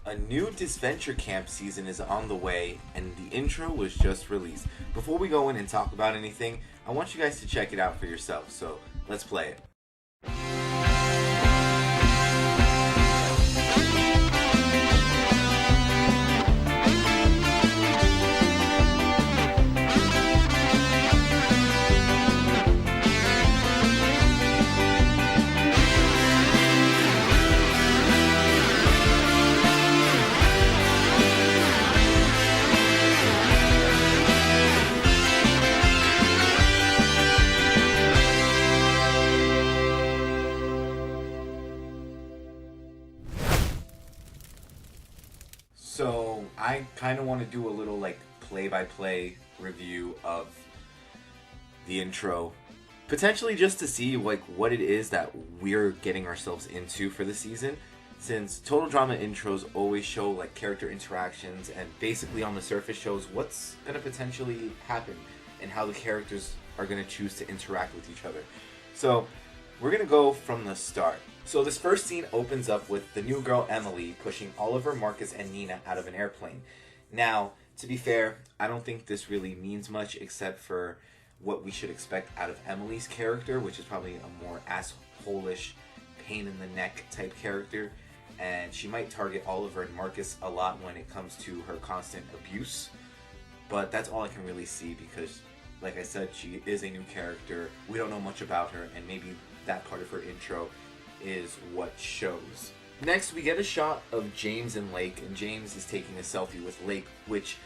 A new Disventure Camp season is on the way, and the intro was just released. Before we go in and talk about anything, I want you guys to check it out for yourself, so let's play it. So I kind of want to do a little play-by-play review of the intro, potentially just to see what it is that we're getting ourselves into for the season. Since total drama intros always show character interactions and basically on the surface shows what's gonna potentially happen and how the characters are gonna choose to interact with each other. So we're gonna go from the start. So this first scene opens up with the new girl Emily pushing Oliver, Marcus, and Nina out of an airplane. Now, to be fair, I don't think this really means much except for what we should expect out of Emily's character, which is probably a more asshole-ish, pain-in-the-neck type character. And she might target Oliver and Marcus a lot when it comes to her constant abuse. But that's all I can really see because, like I said, she is a new character. We don't know much about her, and maybe that part of her intro is what shows. Next, we get a shot of James and Lake, and James is taking a selfie with Lake, which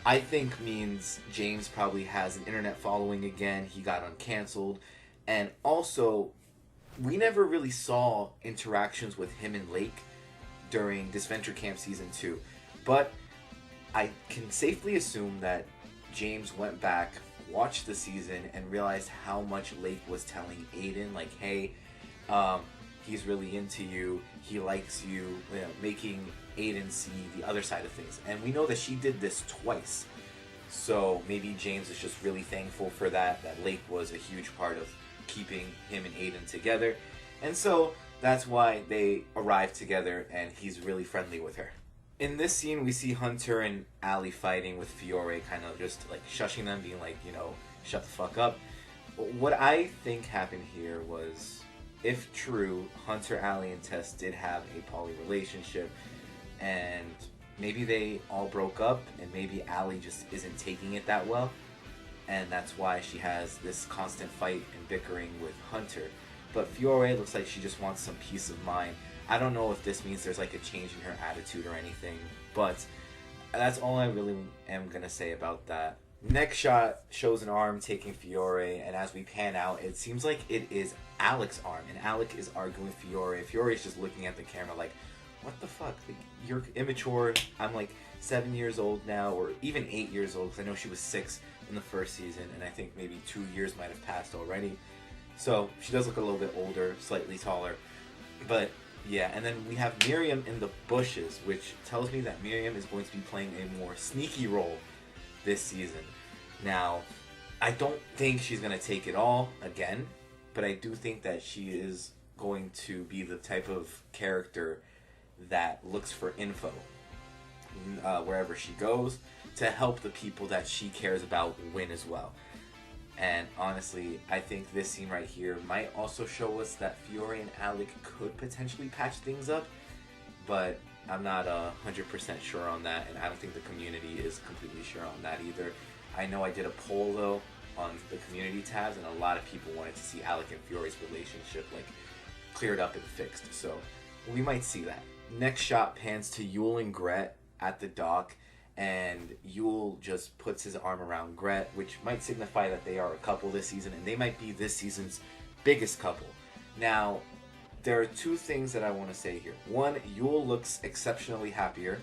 I think means James probably has an internet following again. He got uncanceled, and also, we never really saw interactions with him and Lake during Disventure Camp Season 2, but I can safely assume that James went back, watched the season, and realized how much Lake was telling Aiden, hey, he's really into you, he likes you, making Aiden see the other side of things. And we know that she did this twice. So maybe James is just really thankful for that Lake was a huge part of keeping him and Aiden together. And so that's why they arrived together and he's really friendly with her. In this scene, we see Hunter and Allie fighting with Fiore, kind of just shushing them, being shut the fuck up. What I think happened here was, if true, Hunter, Allie, and Tess did have a poly relationship, and maybe they all broke up, and maybe Allie just isn't taking it that well, and that's why she has this constant fight and bickering with Hunter. But Fiore looks like she just wants some peace of mind. I don't know if this means there's a change in her attitude or anything, but that's all I really am gonna say about that. Next shot shows an arm taking Fiore, and as we pan out, it seems like it is Alec's arm, and Alec is arguing with Fiore. Fiore is just looking at the camera what the fuck? You're immature. I'm 7 years old now, or even 8 years old, because I know she was 6 in the first season, and I think maybe 2 years might have passed already. So she does look a little bit older, slightly taller, but yeah. And then we have Miriam in the bushes, which tells me that Miriam is going to be playing a more sneaky role this season. Now, I don't think she's going to take it all again, but I do think that she is going to be the type of character that looks for info wherever she goes to help the people that she cares about win as well. And honestly, I think this scene right here might also show us that Fiore and Alec could potentially patch things up, but I'm not 100% sure on that, and I don't think the community is completely sure on that either. I know I did a poll though on the community tabs, and a lot of people wanted to see Alec and Fiore's relationship cleared up and fixed, so we might see that. Next shot pans to Yule and Gret at the dock, and Yule just puts his arm around Gret, which might signify that they are a couple this season, and they might be this season's biggest couple. Now, there are two things that I want to say here. One, Yule looks exceptionally happier,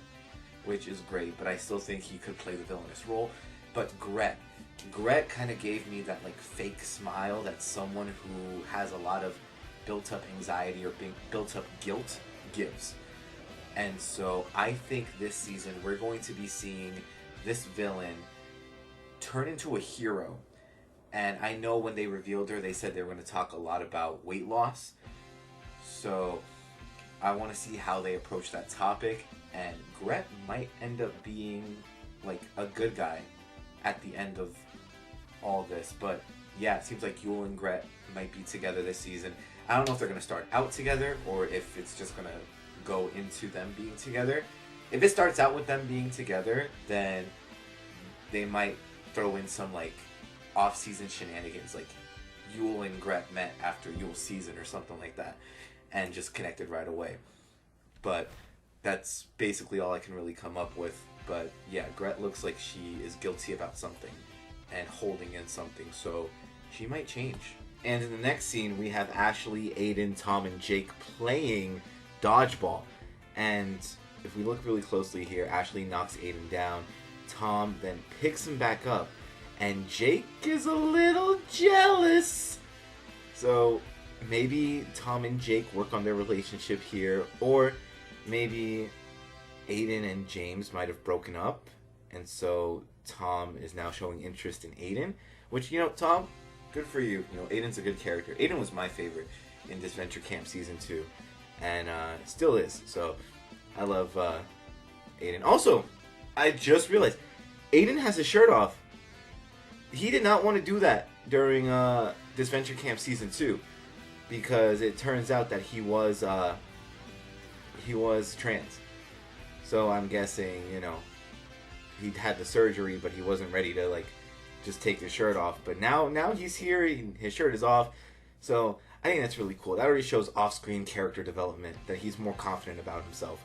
which is great, but I still think he could play the villainous role. But Gret kind of gave me that fake smile that someone who has a lot of built-up anxiety or built-up guilt gives. And so I think this season we're going to be seeing this villain turn into a hero. And I know when they revealed her, they said they were going to talk a lot about weight loss. So I want to see how they approach that topic. and Gret might end up being like a good guy at the end of all this. But yeah, it seems like Yul and Gret might be together this season. I don't know if they're going to start out together or if it's just going to go into them being together. If it starts out with them being together, then they might throw in some like off-season shenanigans, like Yul and Gret met after Yul's season or something like that, and just connected right away. But that's basically all I can really come up with. But yeah, Gret looks like she is guilty about something and holding in something, so she might change. And in the next scene, we have Ashley, Aiden, Tom, and Jake playing Dodgeball. And if we look really closely here, Ashley knocks Aiden down. Tom then picks him back up. And Jake is a little jealous. So maybe Tom and Jake work on their relationship here. Or maybe Aiden and James might have broken up. And so Tom is now showing interest in Aiden. Which, you know, Tom, good for you. You know, Aiden's a good character. Aiden was my favorite in Disventure Camp Season 2. And still is. So I love Aiden. Also, I just realized Aiden has his shirt off. He did not want to do that during Disventure Camp Season 2. Because it turns out that he was trans. So I'm guessing, you know, he had the surgery, but he wasn't ready to like just take his shirt off. But now he's here, his shirt is off. So I think that's really cool. That already shows off-screen character development, that he's more confident about himself.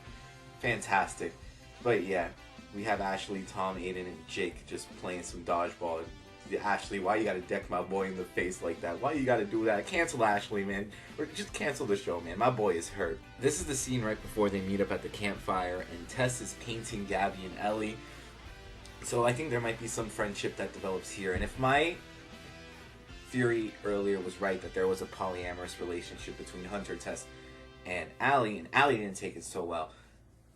Fantastic. But yeah, we have Ashley, Tom, Aiden, and Jake just playing some dodgeball. Ashley, why you gotta deck my boy in the face like that? Why you gotta do that? Cancel Ashley, man. Or just cancel the show, man. My boy is hurt. This is the scene right before they meet up at the campfire, and Tess is painting Gabby and Ellie. So I think there might be some friendship that develops here. And if my theory earlier was right, that there was a polyamorous relationship between Hunter, Tess, and Allie didn't take it so well,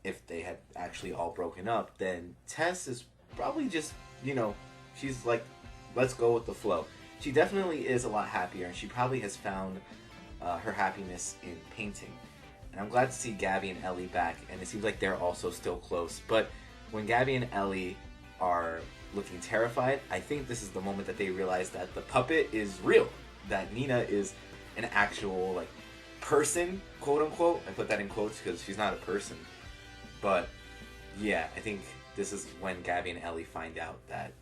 if they had actually all broken up, then Tess is probably just, you know, she's like, let's go with the flow. She definitely is a lot happier, and she probably has found her happiness in painting. And I'm glad to see Gabby and Ellie back, and it seems like they're also still close. But when Gabby and Ellie are looking terrified, I think this is the moment that they realize that the puppet is real, that Nina is an actual like person, quote unquote. I put that in quotes because she's not a person. But yeah, I think this is when Gabby and Ellie find out that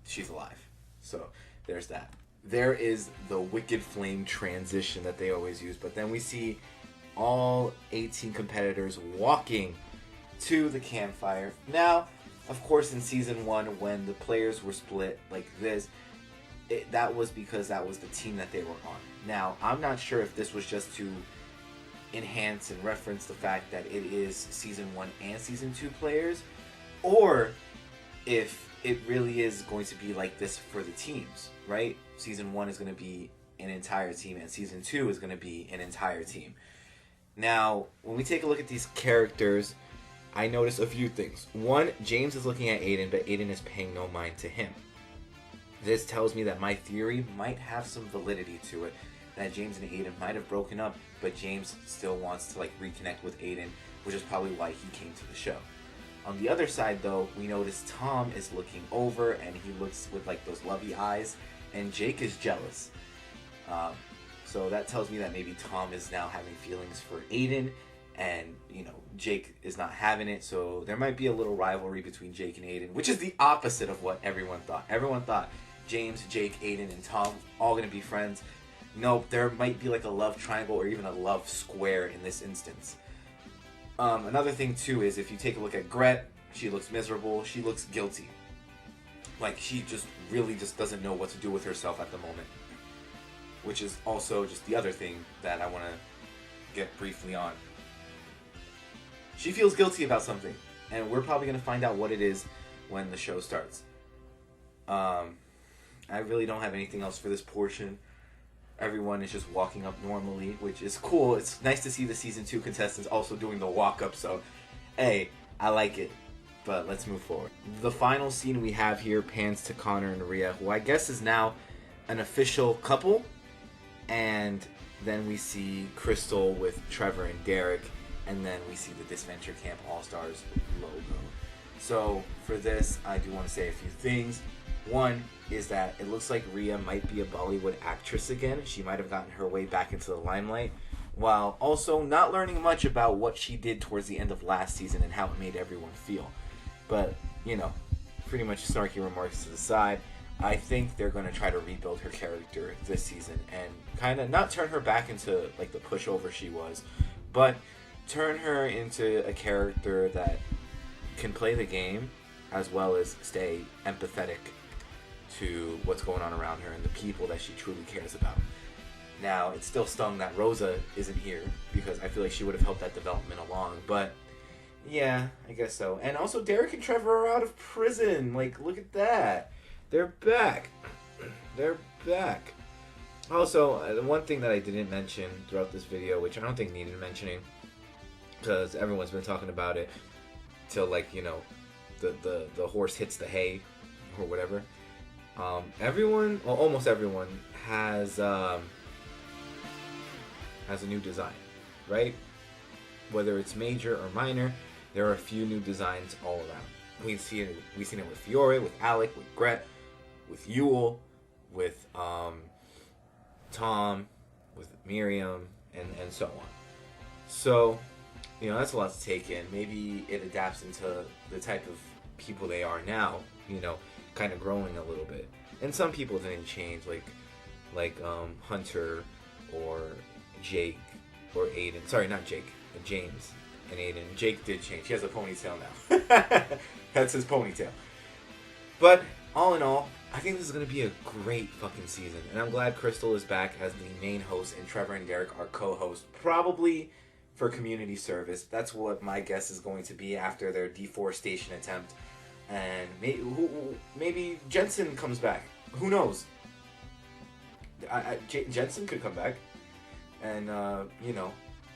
she's alive. So there's that. There is the Wicked Flame transition that they always use, but then we see all 18 competitors walking to the campfire. Now, of course, in Season 1, when the players were split like this, that was because that was the team that they were on. Now, I'm not sure if this was just to enhance and reference the fact that it is Season 1 and Season 2 players, or if it really is going to be like this for the teams, right? Season 1 is going to be an entire team, and Season 2 is going to be an entire team. Now, when we take a look at these characters, I notice a few things. One, James is looking at Aiden, but Aiden is paying no mind to him. This tells me that my theory might have some validity to it, that James and Aiden might have broken up, but James still wants to like reconnect with Aiden, which is probably why he came to the show. On the other side, though, we notice Tom is looking over, and he looks with like those lovey eyes, and Jake is jealous. So that tells me that maybe Tom is now having feelings for Aiden, and, you know, Jake is not having it, so there might be a little rivalry between Jake and Aiden, which is the opposite of what everyone thought. Everyone thought James, Jake, Aiden, and Tom all going to be friends. Nope, there might be like a love triangle or even a love square in this instance. Another thing, too, is if you take a look at Gret, she looks miserable, she looks guilty. Like, she just really just doesn't know what to do with herself at the moment. Which is also just the other thing that I want to get briefly on. She feels guilty about something, and we're probably going to find out what it is when the show starts. I really don't have anything else for this portion. Everyone is just walking up normally, which is cool. It's nice to see the Season 2 contestants also doing the walk-up, so, hey, I like it. But let's move forward. The final scene we have here pans to Connor and Rhea, who I guess is now an official couple. And then we see Crystal with Trevor and Derek. and then we see the Disventure Camp All Stars logo. So for this, I do want to say a few things. One is that it looks like Rhea might be a Bollywood actress again. She might have gotten her way back into the limelight, while also not learning much about what she did towards the end of last season and how it made everyone feel. But, you know, pretty much snarky remarks to the side, I think they're going to try to rebuild her character this season and kind of not turn her back into like the pushover she was, but turn her into a character that can play the game as well as stay empathetic to what's going on around her and the people that she truly cares about. Now, it still stung that Rosa isn't here because I feel like she would have helped that development along, but yeah, I guess so. And also, Derek and Trevor are out of prison. Like, look at that. They're back. They're back. Also, the one thing that I didn't mention throughout this video, which I don't think needed mentioning, because everyone's been talking about it till, like, you know, the horse hits the hay or whatever. Everyone, well, almost everyone has a new design, right? Whether it's major or minor, there are a few new designs all around. We've seen it with Fiore, with Alec, with Gret, with Yule, with Tom, with Miriam, and so on. So, you know, that's a lot to take in. Maybe it adapts into the type of people they are now, you know, kind of growing a little bit. And some people didn't change, like Hunter or Jake or Aiden. Sorry, not Jake. James and Aiden. Jake did change. He has a ponytail now. That's his ponytail. But all in all, I think this is going to be a great fucking season. And I'm glad Crystal is back as the main host and Trevor and Derek are co-hosts. Probably for community service. That's what my guess is going to be after their deforestation attempt. And maybe Jensen comes back. Who knows? Jensen could come back. And, you know,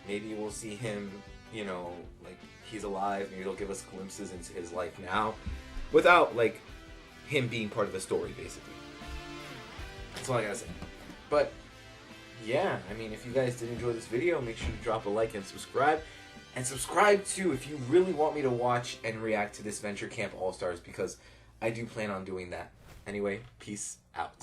maybe we'll see him, you know, like, he's alive. Maybe he'll give us glimpses into his life now. Without, like, him being part of the story, basically. That's all I gotta say. But, yeah, I mean, if you guys did enjoy this video, make sure to drop a like and subscribe. And subscribe, too, if you really want me to watch and react to Disventure Camp All Stars, because I do plan on doing that. Anyway, peace out.